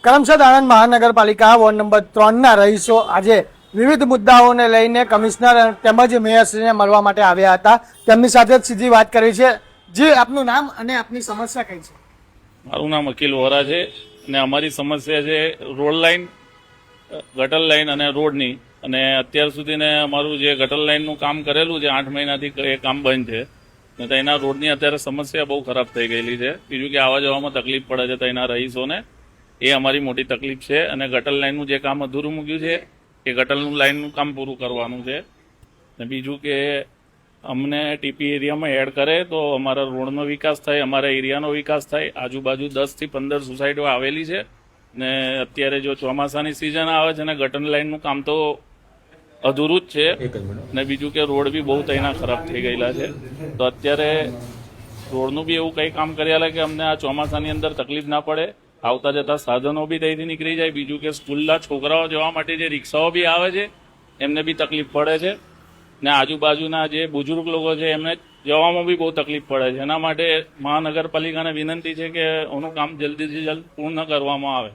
કરમસદ આણંદ મહાનગરપાલિકા ward number 3ના રહીશો આજે વિવિધ મુદ્દાઓને લઈને કમિશનર તેમજ મેયરશ્રીને મળવા માટે આવ્યા હતા. તેમની સાથે સીધી વાત કરી છે. જે આપનું નામ અને આપની સમસ્યા કઈ છે? મારું નામ અકિલ વોરા છે અને અમારી સમસ્યા છે રોડ લાઇન, ગટર લાઇન અને રોડની. અને અત્યાર સુધીને અમારું જે ગટર લાઇનનું કામ કરેલું છે 8 મહિનાથી એ કામ બંધ છે ને તો એના રોડની અત્યારે સમસ્યા બહુ ખરાબ થઈ ગયેલી છે. બીજું કે આવવા જવામાં તકલીફ પડે છે તો એના રહીશોને, એ અમારી મોટી તકલીફ છે. અને ગટર લાઇનનું જે કામ અધૂરું મૂક્યું છે એ ગટરનું લાઇનનું કામ પૂરું કરવાનું છે. ને બીજું કે અમને ટીપી એરિયામાં એડ કરે તો અમારા રોડનો વિકાસ થાય, અમારા એરિયાનો વિકાસ થાય. આજુબાજુ 10 થી 15 સોસાયટીઓ આવેલી છે ને અત્યારે જો ચોમાસાની સિઝન આવે છે ને ગટર લાઇનનું કામ તો અધૂરું જ છે. ને બીજું કે રોડ બી બહુ તૈના ખરાબ થઈ ગયેલા છે. તો અત્યારે રોડનું બી એવું કંઈ કામ કર્યા કે અમને આ ચોમાસાની અંદર તકલીફ ના પડે, આવતા જતા સાધનો બી ત્યાંથી નીકળી જાય. બીજું કે સ્કૂલના છોકરાઓ જવા માટે જે રિક્ષાઓ બી આવે છે એમને બી તકલીફ પડે છે ને આજુબાજુના જે બુજુર્ગ લોકો છે એમને જવામાં બી બહુ તકલીફ પડે છે. એના માટે મહાનગરપાલિકાને વિનંતી છે કે એનું કામ જલ્દીથી જલ્દ પૂર્ણ કરવામાં આવે.